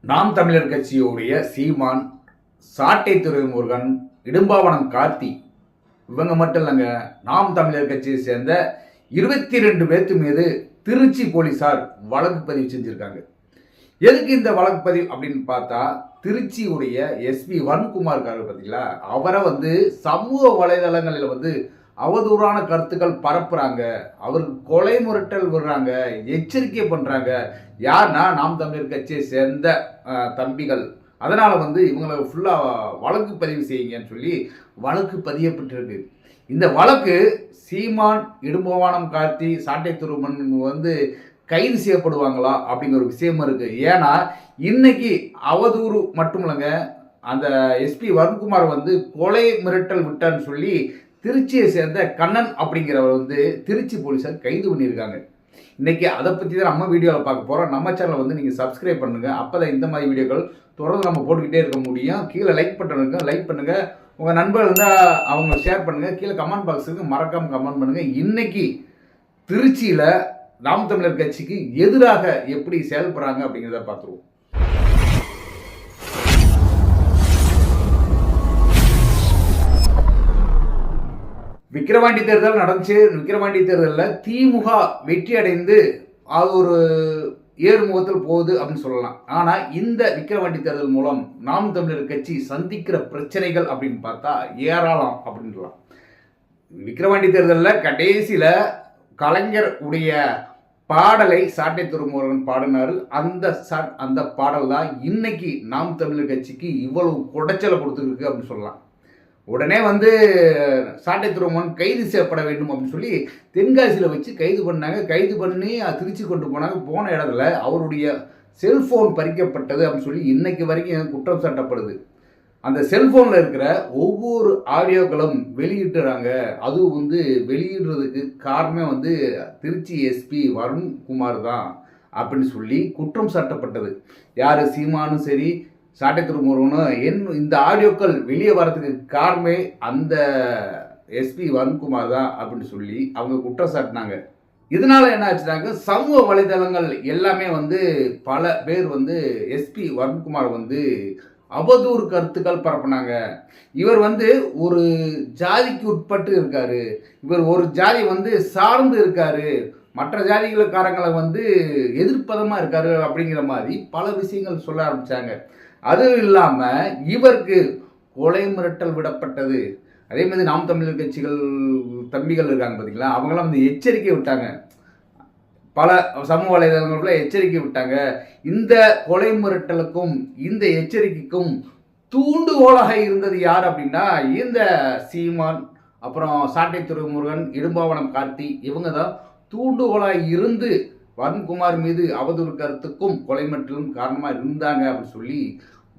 நாம் தமிழர் கட்சியுடைய சீமான், சாட்டை துரைமுருகன், இடும்பாவனம் கார்த்தி இவங்க மட்டும் இல்லைங்க, நாம் தமிழர் கட்சியை சேர்ந்த 22 பேர்த்து மீது திருச்சி போலீசார் வழக்கு பதிவு செஞ்சிருக்காங்க. எதுக்கு இந்த வழக்கு பதிவு அப்படின்னு பார்த்தா, திருச்சியுடைய எஸ்பி வன்குமார் இருக்காரு பார்த்தீங்களா, அவரை சமூக வலைதளங்களில் அவதூறான கருத்துக்கள் பரப்புறாங்க, அவருக்கு கொலை மிரட்டல் விடுறாங்க, எச்சரிக்கை பண்றாங்க. யார்னா நாம் தமிழர் கட்சியை சேர்ந்த தம்பிகள். அதனால இவங்களை ஃபுல்லா வழக்கு பதிவு செய்யுங்கன்னு சொல்லி வழக்கு பதியப்பட்டிருக்கு. இந்த வழக்கு சீமான், இடும்பவானம் கார்த்தி, சாட்டை துருமன் கைது செய்யப்படுவாங்களா அப்படிங்கிற ஒரு விஷயமும் இருக்கு. ஏன்னா இன்னைக்கு அவதூறு மட்டும் இல்லைங்க, அந்த எஸ்பி வன்குமார் கொலை மிரட்டல் விட்டான்னு சொல்லி திருச்சியை சேர்ந்த கண்ணன் அப்படிங்கிறவர் திருச்சி போலீஸார் கைது பண்ணியிருக்காங்க. இன்னைக்கு அதை பற்றி தான் நம்ம வீடியோவில் பார்க்க போகிறோம். நம்ம சேனலை நீங்கள் சப்ஸ்கிரைப் பண்ணுங்கள், அப்போ தான் இந்த மாதிரி வீடியோக்கள் தொடர்ந்து நம்ம போட்டுக்கிட்டே இருக்க முடியும். கீழே லைக் பட்டனுங்க, லைக் பண்ணுங்கள், உங்கள் நண்பர்கள் இருந்தால் அவங்க ஷேர் பண்ணுங்கள், கீழே கமெண்ட் பாக்ஸுக்கு மறக்காமல் கமெண்ட் பண்ணுங்கள். இன்னைக்கு திருச்சியில் நாம் தமிழர் கட்சிக்கு எதிராக எப்படி செயல்படுறாங்க அப்படிங்கிறத பார்த்துருவோம். விக்கிரவாண்டி தேர்தல் நடந்துச்சு. விக்கிரவாண்டி தேர்தலில் திமுக வெற்றி அடைந்து அது ஒரு ஏறுமுகத்தில் போகுது அப்படின்னு சொல்லலாம். ஆனால் இந்த விக்கிரவாண்டி தேர்தல் மூலம் நாம் தமிழர் கட்சி சந்திக்கிற பிரச்சனைகள் அப்படின்னு பார்த்தா ஏராளம் அப்படின்லாம். விக்கிரவாண்டி தேர்தலில் கடைசியில் கலைஞர் உடைய பாடலை சாட்டை துரைமுருகன் பாடினாரு. அந்த பாடல் தான் இன்னைக்கு நாம் தமிழர் கட்சிக்கு இவ்வளவு குடைச்சலை கொடுத்துருக்கு அப்படின்னு சொல்லலாம். உடனே சாட்டை துரைமுருகன் கைது செய்யப்பட வேண்டும் அப்படின்னு சொல்லி தென்காசியில் வச்சு கைது பண்ணாங்க. கைது பண்ணி திருச்சி கொண்டு போனாங்க. போன இடத்துல அவருடைய செல்ஃபோன் பறிக்கப்பட்டது அப்படின்னு சொல்லி இன்னைக்கு வரைக்கும் குற்றம் சாட்டப்படுது. அந்த செல்ஃபோனில் இருக்கிற ஒவ்வொரு ஆடியோக்களும் வெளியிட்டுறாங்க. அது வெளியிடுறதுக்கு காரணமே திருச்சி எஸ்பி வருண்குமார் தான் அப்படின்னு சொல்லி குற்றம் சாட்டப்பட்டது. யார் சீமானும் சரி சாட்டை துரைமுருகனும் இந்த ஆடியோக்கள் வெளியே வரதுக்கு காரணமே அந்த எஸ்பி வருண்குமார் தான் அப்படின்னு சொல்லி அவங்க குற்றம் சாட்டினாங்க. இதனால என்ன ஆச்சுனாங்க, சமூக வலைதளங்கள் எல்லாமே பல பேர் எஸ்பி வருண்குமார் அவதூறு கருத்துக்கள் பரப்புனாங்க. இவர் ஒரு ஜாதிக்கு உட்பட்டு இருக்காரு, இவர் ஒரு ஜாதி சார்ந்து இருக்காரு, மற்ற ஜாதிகளுக்காரங்களை எதிர்ப்பதமாக இருக்காரு அப்படிங்கிற மாதிரி பல விஷயங்கள் சொல்ல ஆரம்பித்தாங்க. அதுவும் இல்லாமல் இவருக்கு கொலை மிரட்டல் விடப்பட்டது. அதே மாதிரி நாம் தமிழர் கட்சிகள் தம்பிகள் இருக்காங்க பார்த்தீங்களா, அவங்களாம் எச்சரிக்கை விட்டாங்க. பல சமூக வலைதளங்களுக்குள்ள எச்சரிக்கை விட்டாங்க. இந்த கொலை மிரட்டலுக்கும் இந்த எச்சரிக்கைக்கும் தூண்டுகோலாக இருந்தது யார் அப்படின்னா, இந்த சீமான், அப்புறம் சாட்டை துரைமுருகன், இடும்பாவனம் கார்த்தி இவங்க தான் தூண்டுகோலாக இருந்து வருண்குமார் மீது அவதூறு கருத்துக்கும் கொலை மிரட்டலும் காரணமாக இருந்தாங்க அப்படின்னு சொல்லி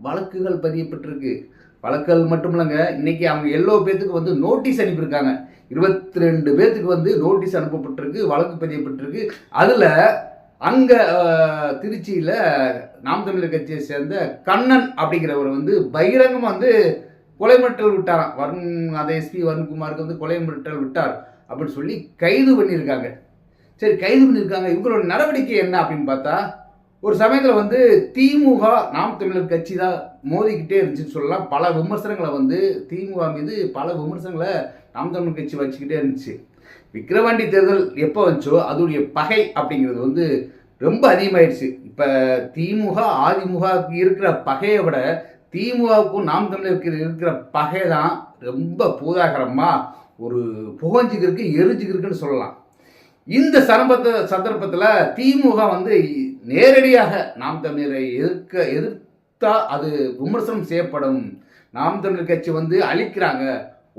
வழக்குகள் பதியப்பட்டிருக்கு. வழக்குகள் மட்டும் இல்லைங்க, இன்னைக்கு அவங்க எல்லோ பேத்துக்கு நோட்டீஸ் அனுப்பியிருக்காங்க. 22 பேத்துக்கு நோட்டீஸ் அனுப்பப்பட்டிருக்கு, வழக்கு பதியப்பட்டிருக்கு. அதில் அங்கே திருச்சியில் நாம் தமிழர் கட்சியை சேர்ந்த கண்ணன் அப்படிங்கிறவர் பகிரங்கமாக கொலை மிரட்டல் விட்டாராம். அந்த எஸ்பி வருண்குமாருக்கு கொலை மிரட்டல் விட்டார் அப்படின்னு சொல்லி கைது பண்ணியிருக்காங்க. சரி, கைது பண்ணியிருக்காங்க. இவங்களோட நடவடிக்கை என்ன அப்படின்னு பார்த்தா, ஒரு சமயத்தில் திமுக நாம் தமிழர் கட்சி தான் மோதிக்கிட்டே இருந்துச்சுன்னு சொல்லலாம். பல விமர்சனங்களை திமுக மீது பல விமர்சனங்களை நாம் தமிழர் கட்சி வச்சுக்கிட்டே இருந்துச்சு. விக்கிரவாண்டி தேர்தல் எப்போ வந்துச்சோ அதோடைய பகை அப்படிங்கிறது ரொம்ப அதிகமாயிடுச்சு. இப்போ திமுக அதிமுகவுக்கு இருக்கிற பகையை விட திமுகவுக்கும் நாம் தமிழருக்கு இருக்கிற பகை தான் ரொம்ப பூதாகரமாக ஒரு புகஞ்சிக்கிருக்கு, எரிஞ்சுக்கிருக்குன்னு சொல்லலாம். இந்த சந்தர்ப்பத்தில் திமுக நேரடியாக நாம் தமிழரை எதிர்த்தா அது விமர்சனம் செய்யப்படும், நாம் தமிழர் கட்சி அழிக்கிறாங்க,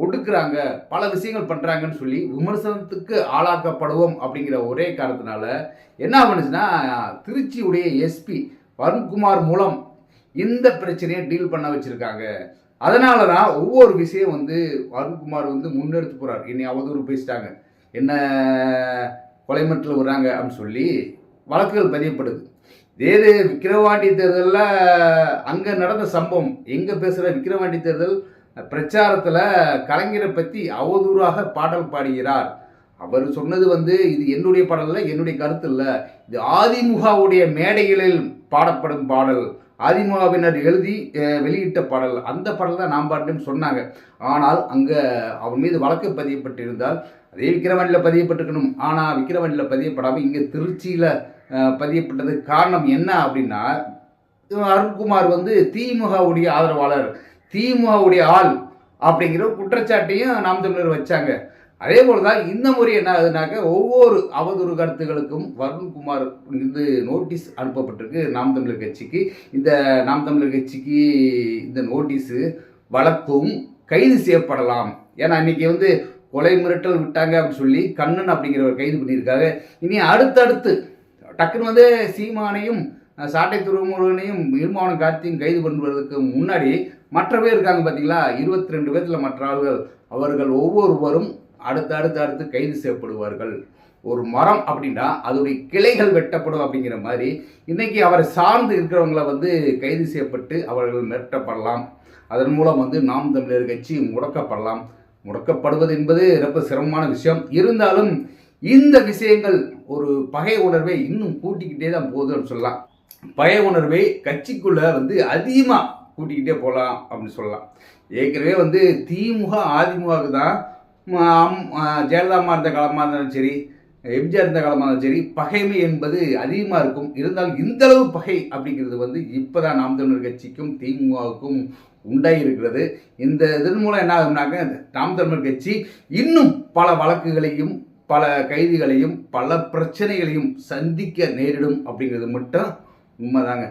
ஒடுக்குறாங்க, பல விஷயங்கள் பண்ணுறாங்கன்னு சொல்லி விமர்சனத்துக்கு ஆளாக்கப்படுவோம் அப்படிங்கிற ஒரே காரணத்தினால என்ன பண்ணுச்சுன்னா, திருச்சியுடைய எஸ்பி வருண்குமார் மூலம் இந்த பிரச்சனையை டீல் பண்ண வச்சுருக்காங்க. அதனால தான் ஒவ்வொரு விஷயம் வருண்குமார் முன்னெடுத்து போகிறார். என்னை அவதூறு பேசிட்டாங்க, என்ன கொலை மிரட்டல் விடுறாங்க அப்படின்னு சொல்லி வழக்குகள் பதியப்படுது. இதே விக்கிரவாண்டி தேர்தலில் அங்கே நடந்த சம்பவம், எங்கே பேசுகிற விக்கிரவாண்டி தேர்தல் பிரச்சாரத்தில் கலைஞரை பற்றி அவதூறாக பாடல் பாடுகிறார். அவர் சொன்னது இது என்னுடைய பாடல் இல்லை, என்னுடைய கருத்து இல்லை, இது அதிமுகவுடைய மேடைகளில் பாடப்படும் பாடல், அதிமுகவினர் எழுதி வெளியிட்ட பாடல், அந்த பாடல் தான் நாம் பாடணும்னு சொன்னாங்க. ஆனால் அங்கே அவன் மீது வழக்கு பதியப்பட்டிருந்தால் அதே விக்கிரவாண்டியில் பதியப்பட்டிருக்கணும். ஆனால் விக்கிரவாண்டியில் பதியப்படாமல் இங்கே திருச்சியில் பதியப்பட்டது. காரணம் என்ன அப்படின்னா, அருண்குமார் வந்து திமுகவுடைய ஆதரவாளர், திமுகவுடைய ஆள் அப்படிங்கிற குற்றச்சாட்டையும் நாம் தமிழர் வச்சாங்க. அதே போல் தான் இந்த முறை என்ன ஆகுதுனாக்க, ஒவ்வொரு அவதூறு கருத்துக்களுக்கும் வருண்குமார் இது நோட்டீஸ் அனுப்பப்பட்டிருக்கு நாம் தமிழர் கட்சிக்கு. இந்த நாம் தமிழர் கட்சிக்கு இந்த நோட்டீஸு வழக்கும் கைது செய்யப்படலாம். ஏன்னா இன்னைக்கு வந்து கொலை மிரட்டல் விட்டாங்க அப்படின்னு சொல்லி கண்ணன் அப்படிங்கிறவர் கைது பண்ணியிருக்காங்க. இனி அடுத்தடுத்து டக்குன்னு வந்து சீமானையும் சாட்டை துறைமுருகனையும் இருமாவனம் கார்த்தியும் கைது பண்ணுவதற்கு முன்னாடி மற்ற பேர் இருக்காங்க பார்த்தீங்களா, 22 பேர்த்தில் மற்ற ஆள்கள், அவர்கள் ஒவ்வொருவரும் அடுத்து கைது செய்யப்படுவார்கள். ஒரு மரம் அப்படின்னா அதோடைய கிளைகள் வெட்டப்படும் அப்படிங்கிற மாதிரி இன்னைக்கு அவரை சார்ந்து இருக்கிறவங்களை வந்து கைது செய்யப்பட்டு அவர்கள் மிரட்டப்படலாம். அதன் மூலம் வந்து நாம் தமிழர் கட்சி முடக்கப்படலாம். முடக்கப்படுவது என்பது ரொம்ப சிரமமான விஷயம். இருந்தாலும் இந்த விஷயங்கள் ஒரு பகை உணர்வை இன்னும் கூட்டிக்கிட்டே தான் போகுதுன்னு சொல்லலாம். பகை உணர்வை கட்சிக்குள்ள வந்து அதிகமாக கூட்டிக்கிட்டே போகலாம் அப்படின்னு சொல்லலாம். ஏற்கனவே வந்து திமுக அதிமுகவுக்கு தான் ஜெயலலிதா இருந்த காலமாக இருந்தாலும் சரி, எம்ஜிஆர் இருந்த காலமாக இருந்தாலும் சரி, பகைமை என்பது அதிகமாக இருக்கும். இருந்தாலும் இந்தளவு பகை அப்படிங்கிறது வந்து இப்போ தான் நாம் தமிழர் கட்சிக்கும் திமுகவுக்கும் உண்டாகியிருக்கிறது. இந்த இதன் மூலம் என்ன ஆகும்னாக்க, நாம் தமிழர் கட்சி இன்னும் பல வழக்குகளையும் பல கைதிகளையும் பல பிரச்சனைகளையும் சந்திக்க நேரிடும் அப்படிங்கிறது மட்டும் உண்மைதாங்க.